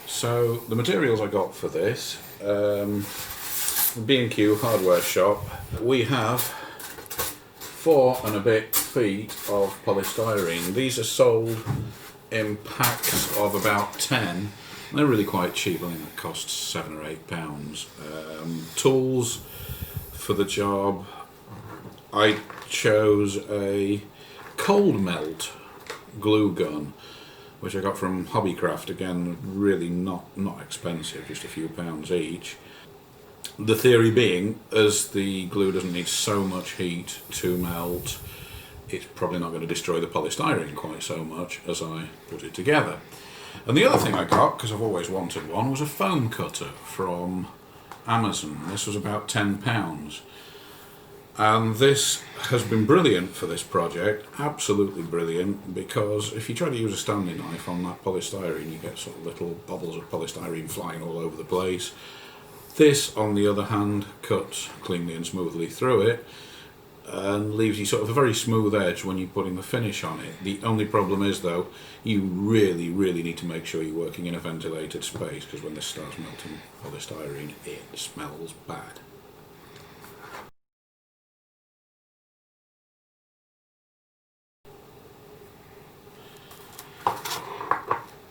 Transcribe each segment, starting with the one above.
So the materials I got for this, B&Q hardware shop, we have 4 and a bit feet of polystyrene. These are sold in packs of about 10. They're really quite cheap. I think that costs £7 or £8. Tools for the job, I chose a cold melt glue gun, which I got from Hobbycraft. Again, really not expensive, just a few pounds each. The theory being, as the glue doesn't need so much heat to melt, it's probably not going to destroy the polystyrene quite so much as I put it together. And the other thing I got, because I've always wanted one, was a foam cutter from Amazon. This was about £10. And this has been brilliant for this project, absolutely brilliant, because if you try to use a Stanley knife on that polystyrene, you get sort of little bubbles of polystyrene flying all over the place. This, on the other hand, cuts cleanly and smoothly through it and leaves you sort of a very smooth edge when you're putting the finish on it. The only problem is, though, you really need to make sure you're working in a ventilated space, because when this starts melting polystyrene, it smells bad.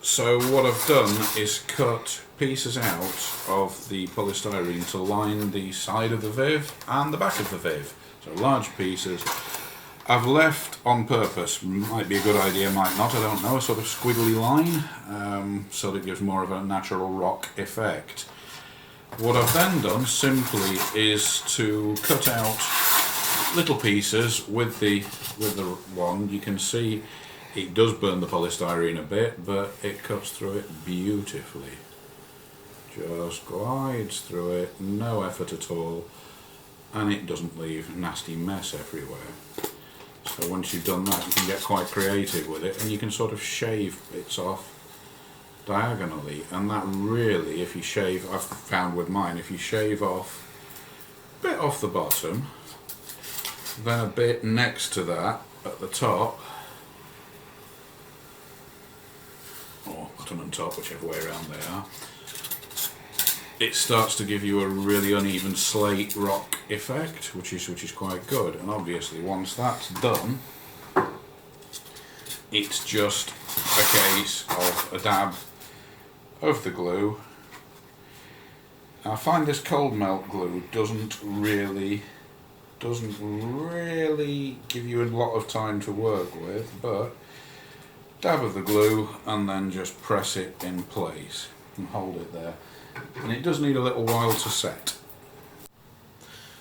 So what I've done is cut pieces out of the polystyrene to line the side of the Viv and the back of the Viv. So large pieces. I've left on purpose, might be a good idea, might not, I don't know, a sort of squiggly line, so that it gives more of a natural rock effect. What I've then done simply is to cut out little pieces with the wand. You can see it does burn the polystyrene a bit, but it cuts through it beautifully. Just glides through it, no effort at all, and it doesn't leave nasty mess everywhere. So once you've done that, you can get quite creative with it, and you can sort of shave bits off diagonally. And that really, if you shave, I've found with mine, if you shave off a bit off the bottom, then a bit next to that at the top, or bottom and top, whichever way around they are, it starts to give you a really uneven slate rock effect, which is quite good. And obviously once that's done, it's just a case of a dab of the glue. Now, I find this cold melt glue doesn't really give you a lot of time to work with, but dab of the glue and then just press it in place and hold it there. And it does need a little while to set.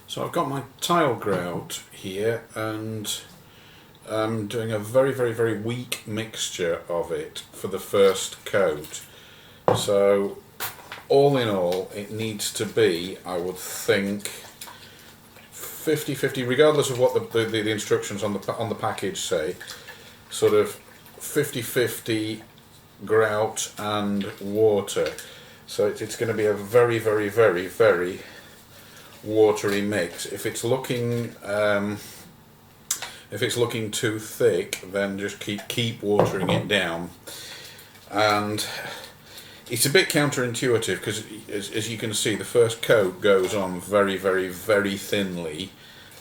So I've got my tile grout here, and I'm doing a very weak mixture of it for the first coat. So all in all, it needs to be, I would think, 50-50, regardless of what the instructions on the package say, sort of 50-50 grout and water. So it's going to be a very watery mix. If it's looking too thick, then just keep watering it down. And it's a bit counterintuitive, because as you can see, the first coat goes on very thinly,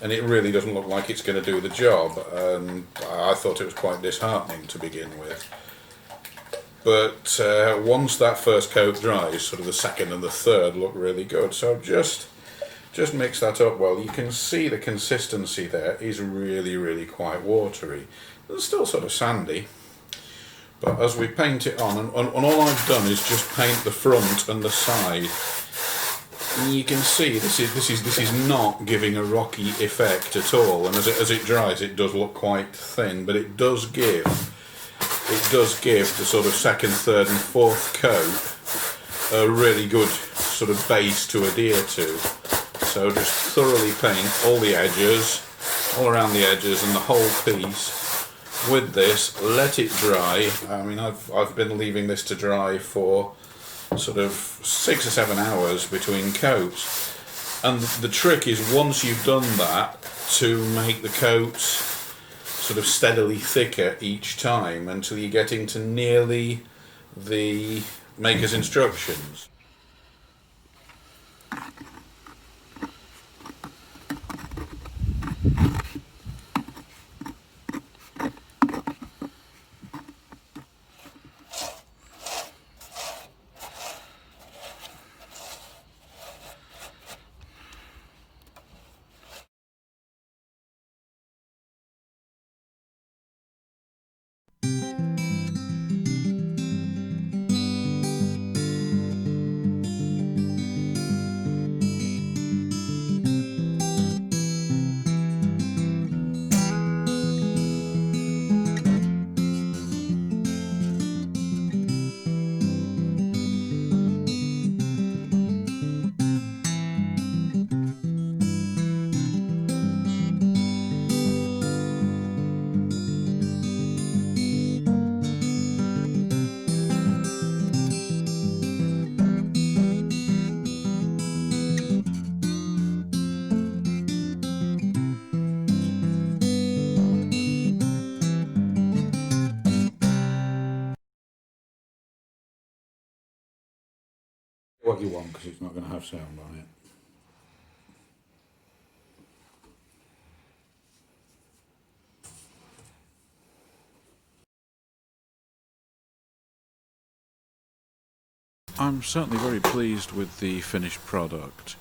and it really doesn't look like it's going to do the job. And I thought it was quite disheartening to begin with. But once that first coat dries, sort of the second and the third look really good. So just mix that up well. You can see the consistency there is really quite watery. It's still sort of sandy. But as we paint it on, and all I've done is just paint the front and the side. And you can see this is not giving a rocky effect at all. And as it dries, it does look quite thin, but it does give does give the sort of second, third and fourth coat a really good sort of base to adhere to. So just thoroughly paint all the edges, all around the edges and the whole piece with this. Let it dry. I mean, I've been leaving this to dry for sort of 6 or 7 hours between coats. And the trick is, once you've done that, to make the coats sort of steadily thicker each time until you get into nearly the maker's instructions. What you want, because it's not going to have sound on it. I'm certainly very pleased with the finished product.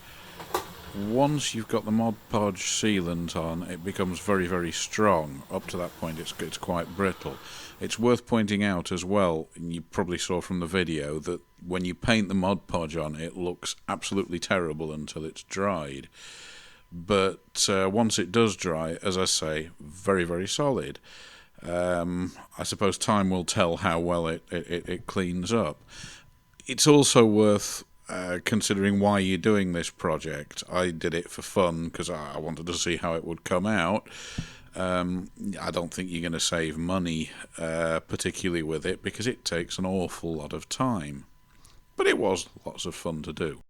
Once you've got the Mod Podge sealant on, it becomes very, very strong. Up to that point it's quite brittle. It's worth pointing out as well, and you probably saw from the video, that when you paint the Mod Podge on, it looks absolutely terrible until it's dried. But once it does dry, as I say, very, very solid. I suppose time will tell how well it cleans up. It's also worth considering why you're doing this project. I did it for fun because I wanted to see how it would come out. I don't think you're going to save money particularly with it, because it takes an awful lot of time. But it was lots of fun to do.